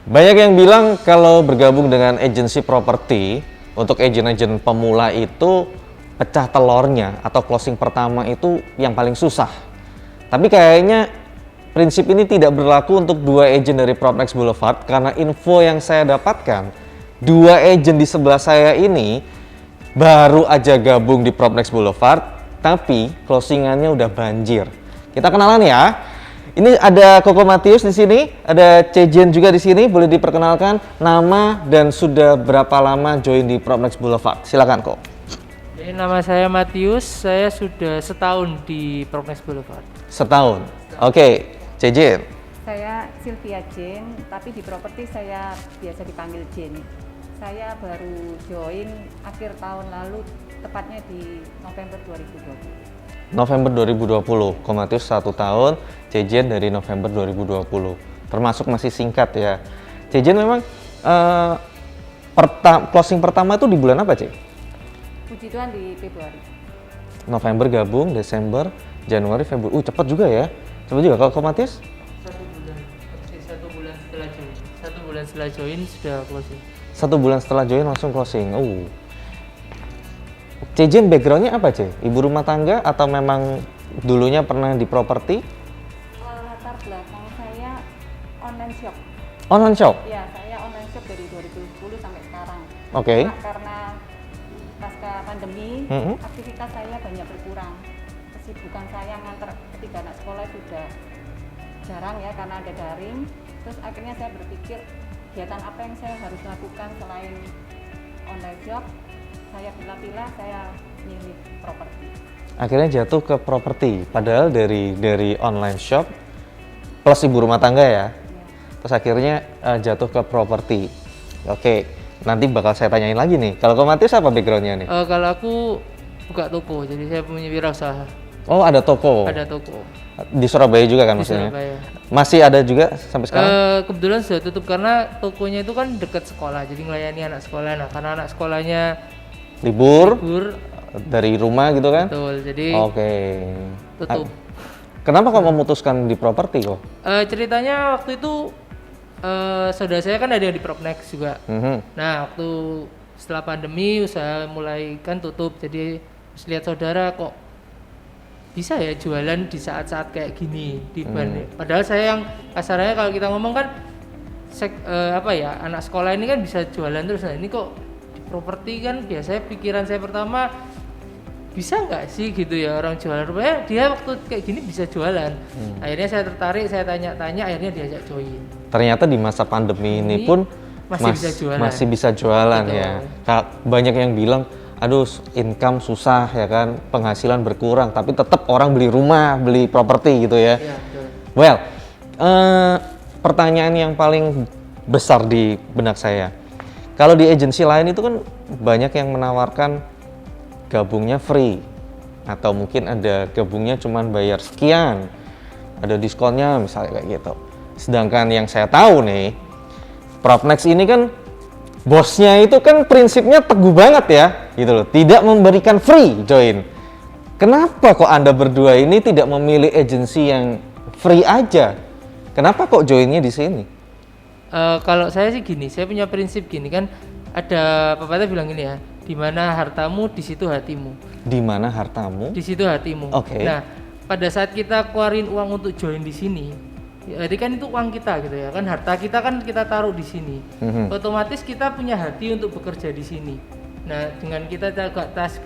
Banyak yang bilang kalau bergabung dengan agensi properti untuk agen-agen pemula itu pecah telurnya atau closing pertama itu yang paling susah. Tapi kayaknya prinsip ini tidak berlaku untuk dua agen dari Propnex Boulevard karena info yang saya dapatkan, dua agen di sebelah saya ini baru aja gabung di Propnex Boulevard tapi closingannya udah banjir. Kita kenalan ya. Ini ada Koko Matius di sini, ada Cejen juga di sini. Boleh diperkenalkan nama dan sudah berapa lama join di Propnex Boulevard? Silakan Kok. Nama saya Matius, saya sudah setahun di Propnex Boulevard. Setahun. Oke, Cejen. Saya Sylvia Jane, tapi di properti saya biasa dipanggil Jane. Saya baru join akhir tahun lalu, tepatnya di November 2020. November 2020, Komatius 1 tahun, Cejen dari November 2020. Termasuk masih singkat ya. Cejen memang closing pertama itu di bulan apa, Cek? Puji Tuhan di Februari. November gabung, Desember, Januari, Februari. Cepat juga ya. Cepat juga. Kalau Komatius? 1 bulan setelah join. 1 bulan setelah join sudah closing. 1 bulan setelah join langsung closing. Cejen backgroundnya apa, Cek? Ibu rumah tangga atau memang dulunya pernah di properti? Latar belakang saya online shop. Online shop? Ya, saya online shop dari 2010 sampai sekarang. Oke. Karena pasca pandemi, aktivitas saya banyak berkurang. Kesibukan saya ngantar ketiga anak sekolah sudah jarang ya karena ada daring. Terus akhirnya saya berpikir kegiatan apa yang saya harus lakukan selain online shop. Saya pilih-pilih, saya milih properti. Akhirnya jatuh ke properti, padahal dari online shop plus ibu rumah tangga ya. Terus akhirnya jatuh ke properti. Oke, nanti bakal saya tanyain lagi nih. Kalau Komatius apa backgroundnya nih? Kalau aku buka toko, jadi saya punya wirausaha. Oh, ada toko. Ada toko. Di Surabaya juga kan Di maksudnya? Surabaya. Masih ada juga sampai sekarang? Kebetulan sudah tutup karena tokonya itu kan dekat sekolah, jadi melayani anak sekolah. Nah, karena anak sekolahnya Libur dari betul, rumah gitu kan? jadi Oke. tutup. Kenapa kok memutuskan di properti kok? Ceritanya waktu itu saudara saya kan ada yang di Propnex juga. Nah, waktu setelah pandemi usaha mulai kan tutup, jadi lihat saudara kok bisa ya jualan di saat-saat kayak gini padahal saya yang kasarnya kalau kita ngomong kan anak sekolah ini kan bisa jualan terus. Nah, ini kok properti kan biasanya pikiran saya pertama bisa nggak sih gitu ya orang jualan rupanya dia waktu kayak gini bisa jualan. Akhirnya saya tertarik, saya tanya-tanya, akhirnya diajak join. Ternyata di masa pandemi ini pun masih bisa jualan ya. Banyak yang bilang aduh income susah ya kan, penghasilan berkurang tapi tetap orang beli rumah, beli properti gitu ya. Iya, betul. Well, pertanyaan yang paling besar di benak saya, kalau di agensi lain itu kan banyak yang menawarkan gabungnya free atau mungkin ada gabungnya cuman bayar sekian, ada diskonnya misalnya kayak gitu. Sedangkan yang saya tahu nih, Propnex ini kan bosnya itu kan prinsipnya teguh banget ya, gitu loh. Tidak memberikan free join. Kenapa kok Anda berdua ini tidak memilih agensi yang free aja? Kenapa kok joinnya di sini? Kalau saya sih gini, saya punya prinsip gini kan, ada pepatah bilang gini ya, di mana hartamu di situ hatimu. Di mana hartamu? Di situ hatimu. Oke. Nah, pada saat kita keluarin uang untuk join di sini, jadi kan itu uang kita gitu ya kan, harta kita kan kita taruh di sini. Otomatis kita punya hati untuk bekerja di sini. Nah, dengan kita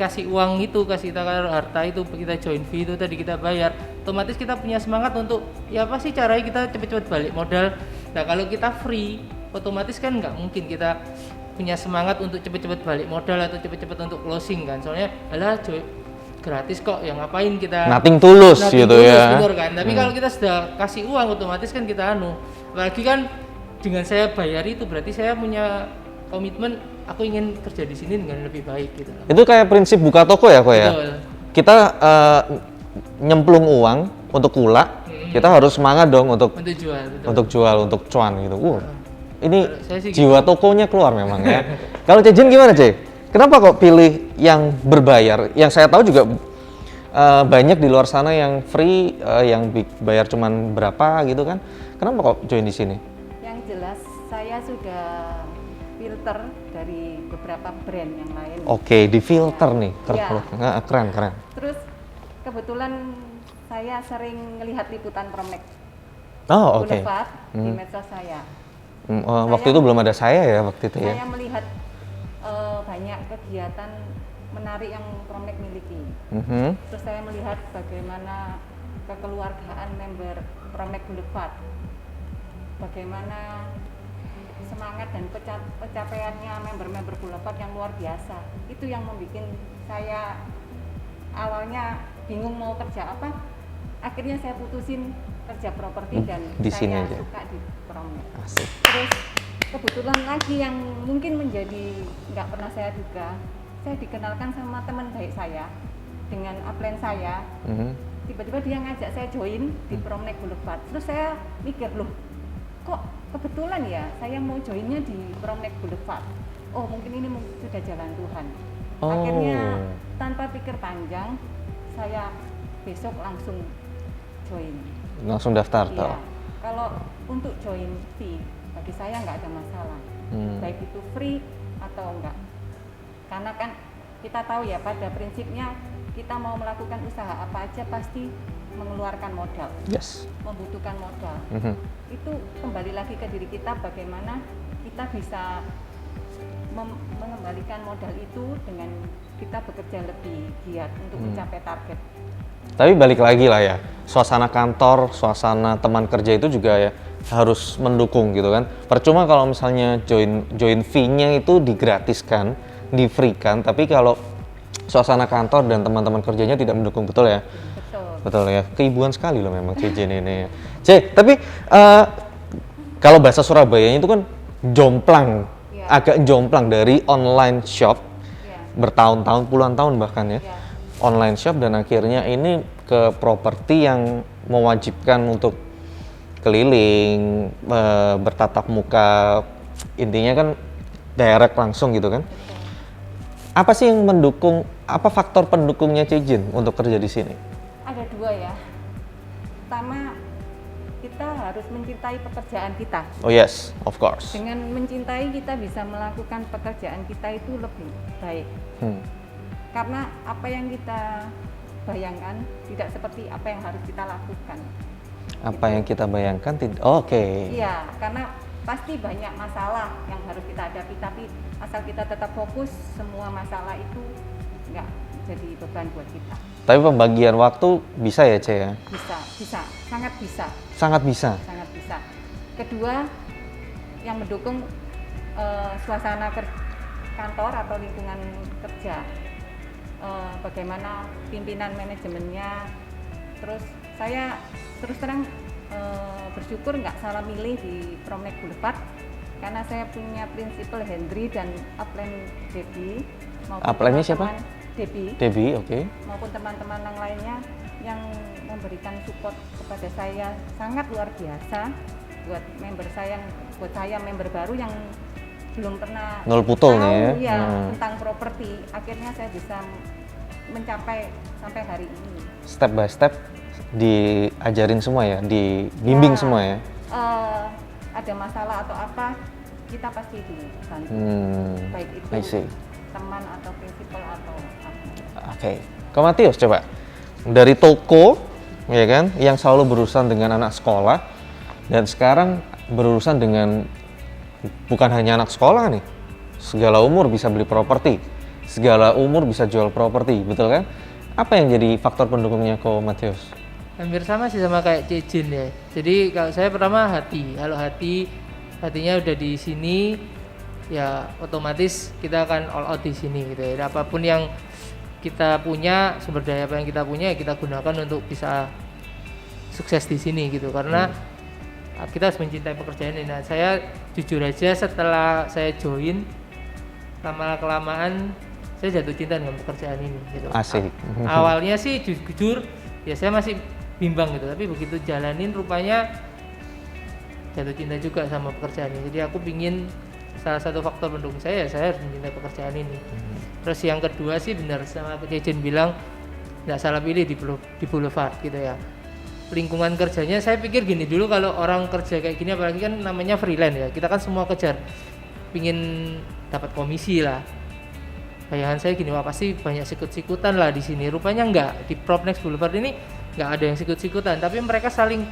kasih uang itu, kasih kita harta itu, kita join fee itu tadi kita bayar, otomatis kita punya semangat untuk ya apa sih caranya kita cepet-cepet balik modal. Nah, kalau kita free, otomatis kan nggak mungkin kita punya semangat untuk cepet-cepet balik modal atau cepet-cepet untuk closing kan. Soalnya gratis kok, yang ngapain kita Nothing tulus gitu ya. Bener kan. Tapi kalau kita sudah kasih uang, otomatis kan kita apalagi kan dengan saya bayar itu berarti saya punya komitmen, aku ingin kerja di sini dengan lebih baik gitu. Itu kayak prinsip buka toko ya kok ya. Betul. Kita nyemplung uang untuk kula, kita harus semangat dong untuk jual, betul. Untuk jual, untuk cuan gitu. Ini Saya sih jiwa tokonya keluar memang ya. Kalau Cejen gimana, Ce? Kenapa kok pilih yang berbayar? Yang saya tahu juga banyak di luar sana yang free, yang bayar cuman berapa gitu kan. Kenapa kok join di sini? Yang jelas Saya sudah filter dari beberapa brand yang lain. Oke, di filter nih. Iya. Keren, keren. Terus kebetulan saya sering melihat liputan Promek Oh, oke. Boulevard di medsos saya. Waktu itu belum ada saya ya waktu itu ya. Saya melihat banyak kegiatan menarik yang Promek miliki. Terus saya melihat bagaimana kekeluargaan member Promek Boulevard, bagaimana semangat dan pencapaiannya member-member Boulevard yang luar biasa. Itu yang membuat saya awalnya bingung mau kerja apa. Akhirnya saya putusin kerja properti dan di sini saya aja. suka di Promek. Asik. Terus kebetulan lagi yang mungkin menjadi nggak pernah saya duga, saya dikenalkan sama teman baik saya dengan upline saya. Tiba-tiba dia ngajak saya join di Promek Boulevard. Terus saya mikir, loh kok kebetulan ya saya mau joinnya di Promek Boulevard. Oh mungkin ini sudah jalan Tuhan. Akhirnya tanpa pikir panjang saya besok langsung join. Langsung daftar Iya. toh. Kalau untuk join fee bagi saya nggak ada masalah. Baik itu free atau enggak. Karena kan kita tahu ya pada prinsipnya kita mau melakukan usaha apa aja pasti mengeluarkan modal. Yes. Membutuhkan modal. Itu kembali lagi ke diri kita bagaimana kita bisa mengembalikan modal itu dengan kita bekerja lebih giat untuk mencapai target. Tapi balik lagi lah ya, suasana kantor, suasana teman kerja itu juga ya harus mendukung gitu kan. Percuma kalau misalnya join fee-nya itu digratiskan, di-free-kan, tapi kalau suasana kantor dan teman-teman kerjanya tidak mendukung, betul ya? Betul. Betul ya, keibuan sekali loh memang CJ ini. C, tapi kalau bahasa Surabayanya itu kan jomplang, agak jomplang dari online shop, bertahun-tahun, puluhan tahun bahkan ya. Online shop dan akhirnya ini ke properti yang mewajibkan untuk keliling, bertatap muka, intinya kan direct langsung gitu kan. Apa sih yang mendukung, apa faktor pendukungnya Cijin untuk kerja di sini? Ada dua ya. Pertama, kita harus mencintai pekerjaan kita. Oh yes, of course. Dengan mencintai kita bisa melakukan pekerjaan kita itu lebih baik. Karena apa yang kita bayangkan tidak seperti apa yang harus kita lakukan. Apa yang kita bayangkan tidak. Oke. Iya, karena pasti banyak masalah yang harus kita hadapi, tapi asal kita tetap fokus, semua masalah itu nggak jadi beban buat kita. Tapi pembagian waktu bisa ya, Ce ya? Bisa, sangat bisa. Sangat bisa. Sangat bisa. Kedua, yang mendukung suasana kantor atau lingkungan kerja. Bagaimana pimpinan manajemennya, terus saya terus terang bersyukur nggak salah milih di Promek Boulevard karena saya punya prinsipal Hendri dan upline Debbie Upline-nya siapa? Debbie, oke. Maupun teman-teman yang lainnya yang memberikan support kepada saya sangat luar biasa buat saya member baru yang belum pernah Nol putul tahu nih ya. tentang properti. Akhirnya saya bisa mencapai sampai hari ini. Step by step diajarin semua ya, dibimbing semua ya. Ada masalah atau apa kita pasti dibantu. Baik itu teman atau prinsipal atau apa. Oke. Ke Matius coba. Dari toko ya kan yang selalu berurusan dengan anak sekolah dan sekarang berurusan dengan bukan hanya anak sekolah nih, segala umur bisa beli properti, segala umur bisa jual properti, betul kan? Apa yang jadi faktor pendukungnya Ko Matius? Hampir sama sih sama kayak Cijin ya. Jadi kalau saya pertama hatinya udah di sini, ya otomatis kita akan all out di sini gitu ya. Apapun yang kita punya, sumber daya apa yang kita punya, ya kita gunakan untuk bisa sukses di sini gitu. Karena kita harus mencintai pekerjaan ini. Nah, saya jujur aja setelah saya join, lama-kelamaan saya jatuh cinta dengan pekerjaan ini gitu. Asik. Awalnya sih jujur ya saya masih bimbang gitu, tapi begitu jalanin rupanya jatuh cinta juga sama pekerjaan ini. Jadi aku pingin, salah satu faktor pendukung saya harus mencintai pekerjaan ini. Terus yang kedua sih benar sama Cijin bilang, nggak salah pilih di Boulevard gitu ya. lingkungan kerjanya, saya pikir gini dulu, kalau orang kerja kayak gini apalagi kan namanya freelance ya, kita kan semua kejar pingin dapat komisi lah. Bayangan saya gini, wah pasti banyak sikut-sikutan lah di sini. Rupanya enggak, di Propnex Boulevard ini enggak ada yang sikut-sikutan, tapi mereka saling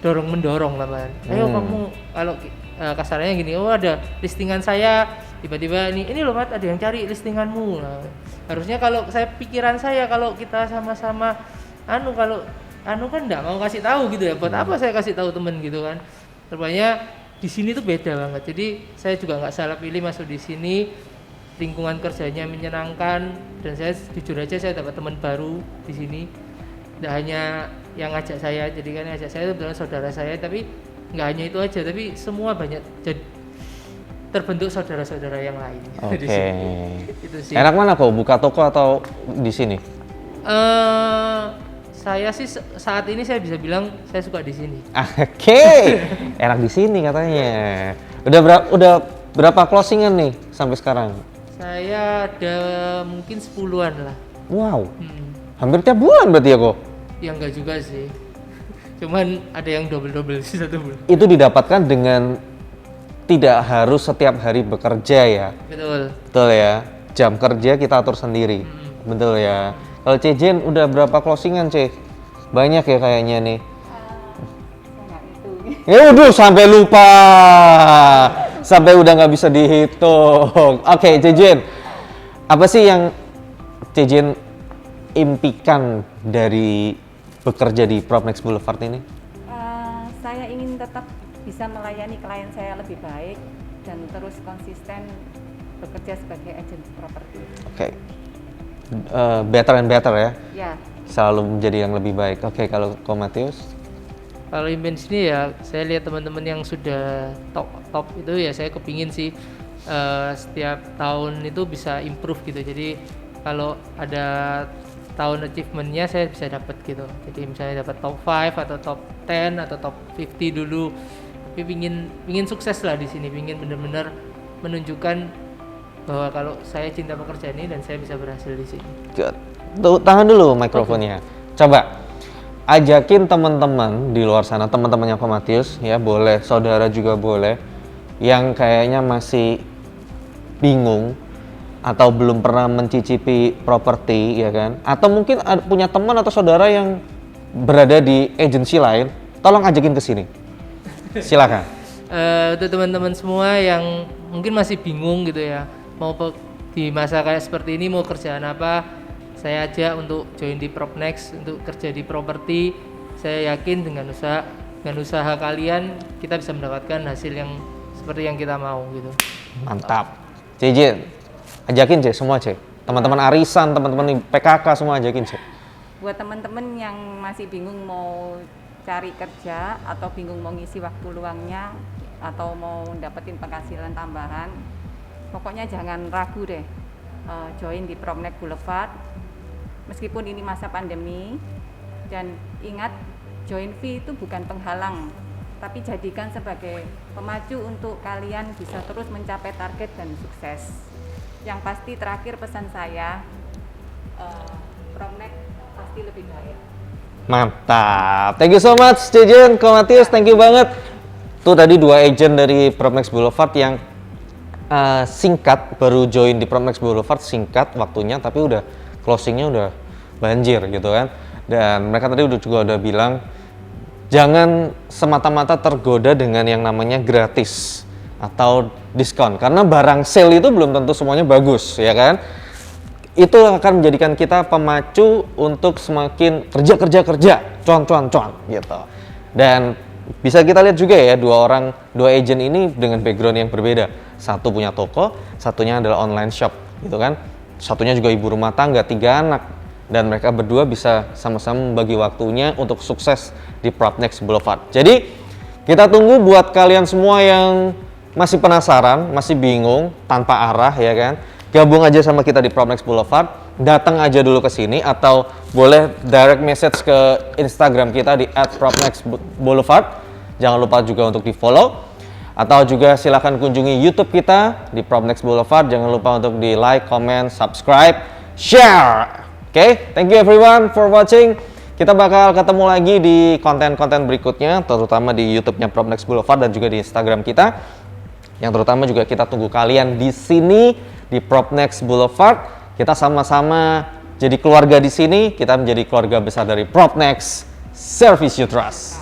dorong mendorong lah man. Ayo kamu, kalau kasarnya gini, oh ada listingan saya, tiba-tiba ini loh Mat, ada yang cari listinganmu. Nah, harusnya kalau saya pikiran saya, kalau kita sama-sama kalau kan enggak mau kasih tahu gitu ya, buat apa saya kasih tahu temen gitu kan. Rupanya di sini tuh beda banget. Jadi saya juga nggak salah pilih masuk di sini, lingkungan kerjanya menyenangkan, dan saya jujur aja saya dapat teman baru di sini. Tidak hanya yang ngajak saya, jadi kan ngajak saya itu adalah saudara saya, tapi nggak hanya itu aja, tapi semua banyak jadi terbentuk saudara-saudara yang lain. Oke. Itu sih. Enak mana kok, buka toko atau di sini? Saya sih saat ini saya bisa bilang saya suka di sini. Oke. Enak di sini katanya. Udah berapa closingan nih sampai sekarang? Saya ada mungkin 10-an lah. Wow. Hampir tiap bulan berarti ya kok? Ya enggak juga sih. Cuman ada yang double sih satu bulan. Itu didapatkan dengan tidak harus setiap hari bekerja ya? Betul. Betul ya. Jam kerja kita atur sendiri. Betul ya. Kalau Cejen udah berapa closingan Ceh? Banyak ya kayaknya nih. Saya nggak hitung. Ya udah sampai lupa. Sampai udah nggak bisa dihitung. Oke, Cejen. Apa sih yang Cejen impikan dari bekerja di Propnex Boulevard ini? Saya ingin tetap bisa melayani klien saya lebih baik dan terus konsisten bekerja sebagai agen properti. Oke. Better and better ya? Ya. Selalu menjadi yang lebih baik. Oke, kalau Matius? Kalau impian sini ya, saya lihat teman-teman yang sudah top itu ya, saya kepingin sih setiap tahun itu bisa improve gitu. Jadi kalau ada tahun achievementnya saya bisa dapat gitu. Jadi misalnya dapat top 5 atau top 10 atau top 50 dulu. Tapi pingin sukses lah di sini, pingin benar-benar menunjukkan bahwa kalau saya cinta pekerjaan ini dan saya bisa berhasil di sini. Good. Tuh, tahan dulu mikrofonnya. Coba ajakin teman-teman di luar sana, teman-temannya Pak Matius ya, boleh, saudara juga boleh, yang kayaknya masih bingung atau belum pernah mencicipi properti ya kan, atau mungkin punya teman atau saudara yang berada di agensi lain, tolong ajakin ke sini. Silakan. Untuk teman-teman semua yang mungkin masih bingung gitu ya, mau di masa kayak seperti ini mau kerjaan apa, saya ajak untuk join di Propnex untuk kerja di properti. Saya yakin dengan usaha kalian kita bisa mendapatkan hasil yang seperti yang kita mau gitu. Mantap. Cejen, ajakin Cek semua Cek. Teman-teman arisan, teman-teman PKK semua ajakin Cek. Buat teman-teman yang masih bingung mau cari kerja atau bingung mau ngisi waktu luangnya atau mau dapetin penghasilan tambahan, pokoknya jangan ragu deh, join di Propnex Boulevard meskipun ini masa pandemi. Dan ingat, join fee itu bukan penghalang, tapi jadikan sebagai pemacu untuk kalian bisa terus mencapai target dan sukses. Yang pasti terakhir pesan saya, Propnex pasti lebih baik. Mantap, thank you so much Cejen, Ko Matius, thank you banget. Tuh tadi 2 agent dari Propnex Boulevard yang singkat, baru join di Propnex Boulevard singkat waktunya, tapi udah closingnya udah banjir gitu kan. Dan mereka tadi juga udah bilang jangan semata-mata tergoda dengan yang namanya gratis atau diskon, karena barang sale itu belum tentu semuanya bagus ya kan. Itu akan menjadikan kita pemacu untuk semakin kerja cuan gitu. Dan bisa kita lihat juga ya, dua agent ini dengan background yang berbeda. Satu punya toko, satunya adalah online shop gitu kan. Satunya juga ibu rumah tangga, 3 anak. Dan mereka berdua bisa sama-sama membagi waktunya untuk sukses di Propnex Boulevard. Jadi kita tunggu buat kalian semua yang masih penasaran, masih bingung, tanpa arah ya kan. Gabung aja sama kita di Propnex Boulevard, datang aja dulu ke sini atau boleh direct message ke Instagram kita di @propnexboulevard. Jangan lupa juga untuk di-follow atau juga silakan kunjungi YouTube kita di Propnex Boulevard. Jangan lupa untuk di like, comment, subscribe, share. Okay, thank you everyone for watching. Kita bakal ketemu lagi di konten-konten berikutnya, terutama di YouTube-nya Propnex Boulevard dan juga di Instagram kita. Yang terutama juga kita tunggu kalian di sini di Propnex Boulevard. Kita sama-sama jadi keluarga di sini. Kita menjadi keluarga besar dari Propnex Service You Trust.